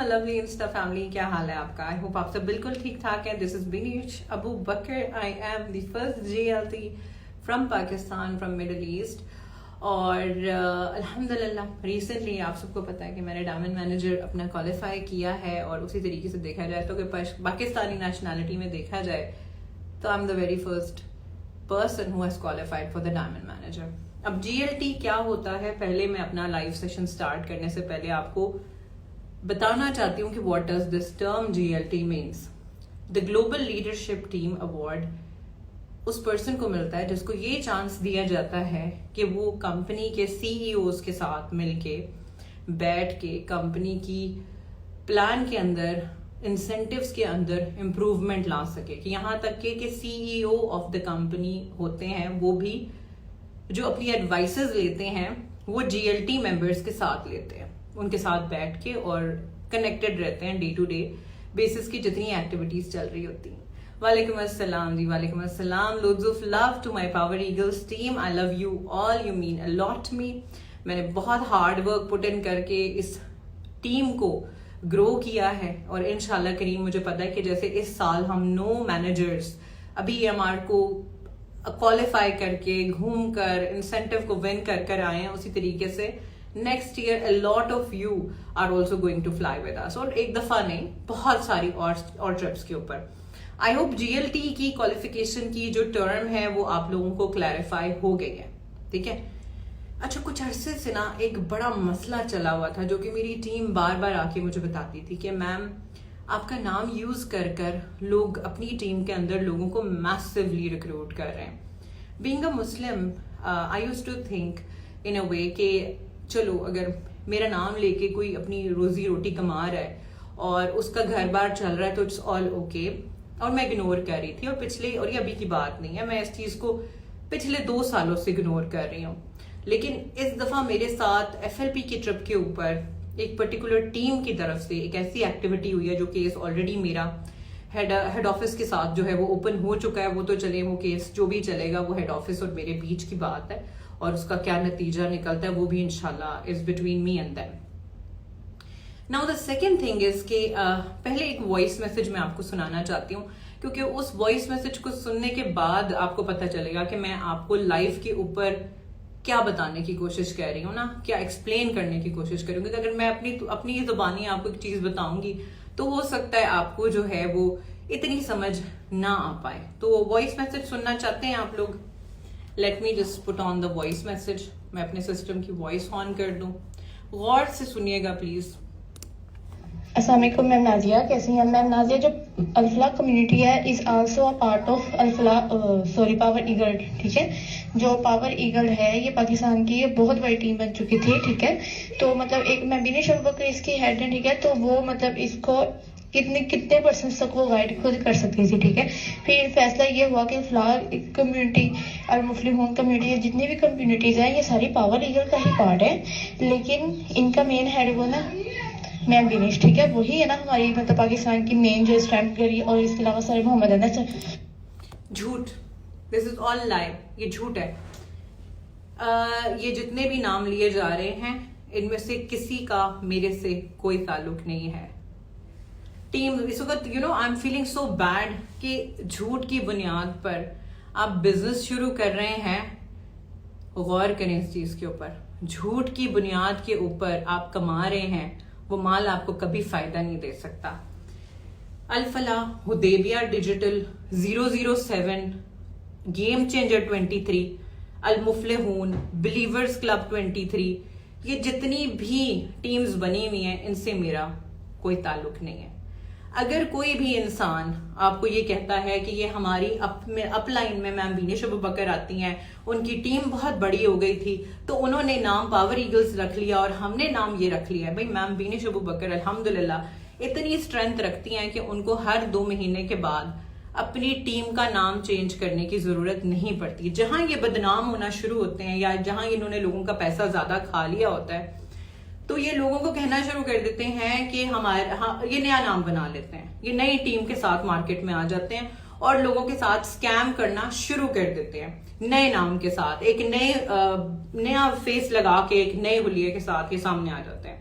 lovely Insta family, کیا حال ہے آپ کا؟ I hope آپ سب بالکل ٹھیک ٹھاک ہے. This is Binish Abu Bakr. I am the first GLT from Pakistan, from Middle East. اور الحمدللہ ریسنٹلی آپ سب کو پتا ہے کہ میں نے ڈائمنڈ مینیجر اپنا کوالیفائی کیا ہے, اور اسی طریقے سے دیکھا جائے تو کہ پاکستانی نیشنلٹی میں دیکھا جائے تو I am the very first person who has qualified for the diamond manager. اب جی ایل ٹی کیا ہوتا ہے, پہلے میں اپنا لائیو سیشن سٹارٹ کرنے سے پہلے آپ کو بتانا چاہتی ہوں کہ what does this term G L T means. The global leadership team award اس پرسن کو ملتا ہے جس کو یہ چانس دیا جاتا ہے کہ وہ کمپنی کے سی ای اوز کے ساتھ مل کے بیٹھ کے کمپنی کی پلان کے اندر, انسینٹیوز کے اندر امپروومنٹ لا سکے, کہ یہاں تک کہ سی ای او آف دا کمپنی ہوتے ہیں وہ بھی جو اپنی ایڈوائسز لیتے ہیں وہ جی ایل ٹی ممبرس کے ساتھ لیتے ہیں, ان کے ساتھ بیٹھ کے اور کنیکٹڈ رہتے ہیں ڈے ٹو ڈے بیسس کی جتنی ایکٹیویٹیز چل رہی ہوتی ہیں. وعلیکم السلام جی, وعلیکم السلام. Loads of love to my power eagles team. I love you all, you mean a lot to me. میں نے بہت ہارڈ ورک پٹ ان کر کے اس ٹیم کو گرو کیا ہے, اور انشاءاللہ کریم مجھے پتا ہے کہ جیسے اس سال ہم 9 مینیجرز ابھی ایم آر کو کوالیفائی کر کے گھوم کر انسینٹیو کو ون کر کر آئے ہیں, اسی طریقے سے next year a lot of you are also going to fly with us. اور ایک دفعہ نہیں, بہت ساری اور ٹرپس کے اوپر. I hope G L T کی کوالیفیکیشن کی جو ٹرم ہے وہ آپ لوگوں کو کلیریفائی ہو گئی ہے, ٹھیک ہے. اچھا, کچھ عرصے سے نا ایک بڑا مسئلہ چلا ہوا تھا جو کہ میری ٹیم بار بار آ کے مجھے بتاتی تھی کہ میم آپ کا نام یوز کر کر لوگ اپنی ٹیم کے اندر لوگوں کو میسیولی ریکروٹ کر رہے ہیں. Being a Muslim I used to think in a way کہ چلو اگر میرا نام لے کے کوئی اپنی روزی روٹی کما رہا ہے اور اس کا گھر بار چل رہا ہے تو اٹس آل اوکے, اور میں اگنور کر رہی تھی. اور یہ ابھی کی بات نہیں ہے, میں اس چیز کو پچھلے 2 سالوں سے اگنور کر رہی ہوں. لیکن اس دفعہ میرے ساتھ ایف ایل پی کی ٹرپ کے اوپر ایک پرٹیکولر ٹیم کی طرف سے ایک ایسی ایکٹیویٹی ہوئی ہے جو کیس آلریڈی میرا ہیڈ آفس کے ساتھ جو ہے وہ اوپن ہو چکا ہے. وہ تو چلے, وہ کیس جو بھی چلے گا وہ ہیڈ آفس اور میرے بیچ کی بات ہے, اور اس کا کیا نتیجہ نکلتا ہے وہ بھی انشاءاللہ is between me and them. Now the second thing is کہ پہلے ایک وائس میسج میں آپ کو سنانا چاہتی ہوں, کیونکہ اس وائس میسج کو سننے کے بعد آپ کو پتہ چلے گا کہ میں آپ کو لائف کے اوپر کیا بتانے کی کوشش کر رہی ہوں نا, کیا ایکسپلین کرنے کی کوشش کر رہی ہوں. کیونکہ اگر میں اپنی زبانی آپ کو ایک چیز بتاؤں گی تو ہو سکتا ہے آپ کو جو ہے وہ اتنی سمجھ نہ آ پائے. تو وائس میسج سننا چاہتے ہیں آپ لوگ؟ Let me just put on the voice message. میں اپنے سسٹم کی وائس آن کر دوں, غور سے سنیے گا پلیز. السلام علیکم میم نازیہ, کیسی ہیں میم نازیہ؟ جو الفلاح کمیونٹی ہے is also a part of power eagle, ٹھیک ہے. جو پاور ایگل ہے یہ پاکستان کی بہت بڑی ٹیم بن چکی تھی, ٹھیک ہے. تو مطلب ایک میں بینش ابو بکر اس کی ہیڈ ہے, ٹھیک ہے. تو وہ مطلب اس کو کتنے پرسنٹ تک وہ گائیڈ خود کر سکتی تھی, ٹھیک ہے. پھر فیصلہ یہ ہوا کہ فلاح کمیونٹی اور مسلم کمیونٹی, جتنی بھی کمیونٹیز ہیں یہ ساری پاور ایگل کا ہی پارٹ ہے, لیکن ان کا مین ہیڈ وہ نا میم بینش, ٹھیک ہے. وہی ہے نا ہماری مطلب پاکستان کی مین جو اسٹرینتھ کری, اور اس کے علاوہ سارے محمد انس. جھوٹ, دس از آل لائی, یہ جھوٹ ہے. یہ جتنے بھی نام لیے جا رہے ہیں ان میں سے کسی کا میرے سے کوئی تعلق نہیں ہے. ٹیم اس وقت I am feeling so bad کہ جھوٹ کی بنیاد پر آپ بزنس شروع کر رہے ہیں. غور کریں اس چیز کے اوپر. جھوٹ کی بنیاد کے اوپر آپ کما رہے ہیں, وہ مال آپ کو کبھی فائدہ نہیں دے سکتا. الفلاح, حدیبیہ ڈیجیٹل, 007, گیم چینجر 23, المفلحون, بلیورز کلب 23, یہ جتنی بھی ٹیمز بنی ہوئی ہیں ان سے میرا کوئی تعلق نہیں ہے. اگر کوئی بھی انسان آپ کو یہ کہتا ہے کہ یہ ہماری اپ لائن میں میم بینش ابو بکر آتی ہیں, ان کی ٹیم بہت بڑی ہو گئی تھی تو انہوں نے نام پاور ایگلز رکھ لیا اور ہم نے نام یہ رکھ لیا ہے. بھائی میم بینش ابو بکر الحمدللہ اتنی اسٹرینتھ رکھتی ہیں کہ ان کو ہر 2 مہینے کے بعد اپنی ٹیم کا نام چینج کرنے کی ضرورت نہیں پڑتی. جہاں یہ بدنام ہونا شروع ہوتے ہیں یا جہاں انہوں نے لوگوں کا پیسہ زیادہ کھا لیا ہوتا ہے تو یہ لوگوں کو کہنا شروع کر دیتے ہیں کہ یہ نیا نام بنا لیتے ہیں, یہ نئی ٹیم کے ساتھ مارکیٹ میں آ جاتے ہیں اور لوگوں کے ساتھ سکیم کرنا شروع کر دیتے ہیں نئے نام کے ساتھ, ایک نیا فیس لگا کے, ایک نئے حلیے کے ساتھ یہ سامنے آ جاتے ہیں.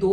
2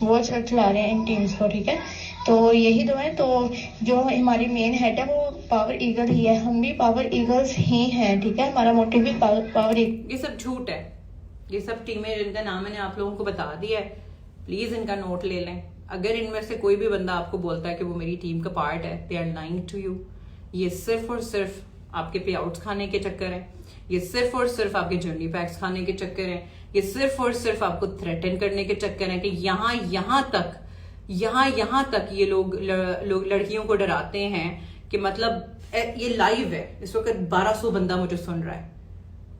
وہ کھلا رہے ہیں ان ٹیمز کو. ٹھیک ہے, تو یہی دعائیں. تو جو ہماری مین ہیڈ ہے وہ پاور ایگل ہی ہے, ہم بھی پاور ایگلز ہی ہیں. ٹھیک ہے, ہمارا موٹیو بھی پاور ایگل. یہ سب جھوٹ ہے, یہ سب ٹیمیں جن کا نام میں نے آپ لوگوں کو بتا دیا ہے, پلیز ان کا نوٹ لے لیں. اگر ان میں سے کوئی بھی بندہ آپ کو بولتا ہے کہ وہ میری ٹیم کا پارٹ ہے, they are lying to you. یہ صرف اور صرف آپ کے پے آؤٹس کھانے کے چکر ہیں, یہ صرف اور صرف آپ کے جرنی پیکس کھانے کے چکر ہیں, یہ صرف اور صرف آپ کو تھریٹن کرنے کے چکر ہیں کہ یہاں تک یہ لوگ لڑکیوں کو ڈراتے ہیں کہ مطلب یہ لائیو ہے, اس وقت 1200 بندہ مجھے سن رہا ہے,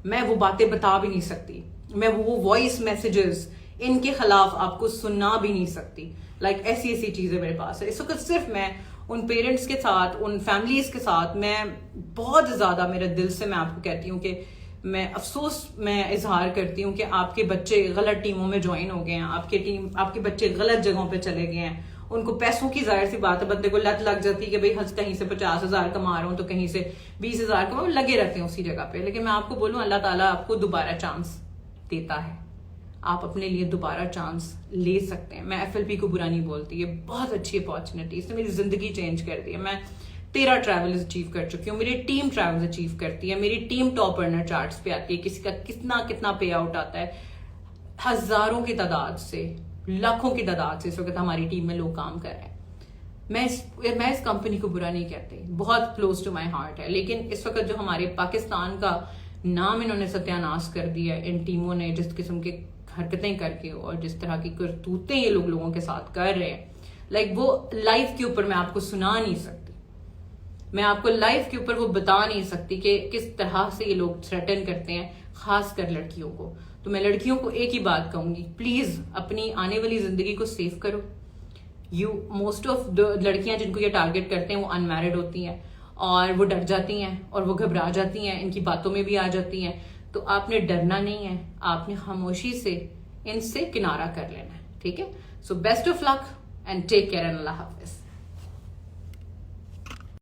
میں وہ باتیں بتا بھی نہیں سکتی, میں وہ وائس میسیجز ان کے خلاف آپ کو سنا بھی نہیں سکتی. لائک ایسی چیزیں میرے پاس ہے اس وقت. صرف میں ان پیرنٹس کے ساتھ, ان فیملیز کے ساتھ میں بہت زیادہ میرے دل سے میں آپ کو کہتی ہوں کہ میں افسوس میں اظہار کرتی ہوں کہ آپ کے بچے غلط ٹیموں میں جوائن ہو گئے ہیں, آپ کے بچے غلط جگہوں پہ چلے گئے ہیں. ان کو پیسوں کی ظاہر سی بات ہے, بندے کو لت لگ جاتی ہے کہ بھئی کہیں سے 50,000 کما رہا ہوں تو کہیں سے 20,000 کما, لگے رہتے ہیں اسی جگہ پہ. لیکن میں آپ کو بولوں, اللہ تعالیٰ آپ کو دوبارہ چانس دیتا ہے, آپ اپنے لیے دوبارہ چانس لے سکتے ہیں. میں FLP کو برا نہیں بولتی, یہ بہت اچھی اپارچونیٹی, اس نے میری زندگی چینج کر دی ہے. میں 13 ٹریولز اچیو کر چکی ہوں, میری ٹیم ٹریولز اچیو کرتی ہے, میری ٹیم ٹاپ ارنر چارٹس پہ آتی ہے. کسی کا کتنا پے آؤٹ آتا ہے, ہزاروں کی تعداد سے, لاکھوں کی تعداد سے اس وقت ہماری ٹیم میں لوگ کام کر رہے ہیں. میں اس کمپنی کو برا نہیں کہتی, بہت کلوز ٹو مائی ہارٹ ہے. لیکن اس وقت جو ہمارے پاکستان کا نام انہوں نے ستیاناش کر دیا ہے ان ٹیموں نے, جس قسم کے حرکتیں کر کے اور جس طرح کی کرتوتیں یہ لوگوں کے ساتھ کر رہے ہیں, لائک وہ لائف کے اوپر میں آپ کو سنا نہیں سکتی, میں آپ کو لائف کے اوپر وہ بتا نہیں سکتی کہ کس طرح سے یہ لوگ تھریٹن کرتے ہیں, خاص کر لڑکیوں کو. تو میں لڑکیوں کو ایک ہی بات کہوں گی, پلیز اپنی آنے والی زندگی کو سیو کرو. موسٹ آف لڑکیاں جن کو یہ ٹارگٹ کرتے ہیں وہ ان میرڈ ہوتی ہیں اور وہ ڈر جاتی ہیں اور وہ گھبرا جاتی ہیں, ان کی باتوں میں بھی آ جاتی ہیں. تو آپ نے ڈرنا نہیں ہے, آپ نے خاموشی سے ان سے کنارہ کر لینا ہے. ٹھیک ہے, so best of luck and take care and اللہ حافظ.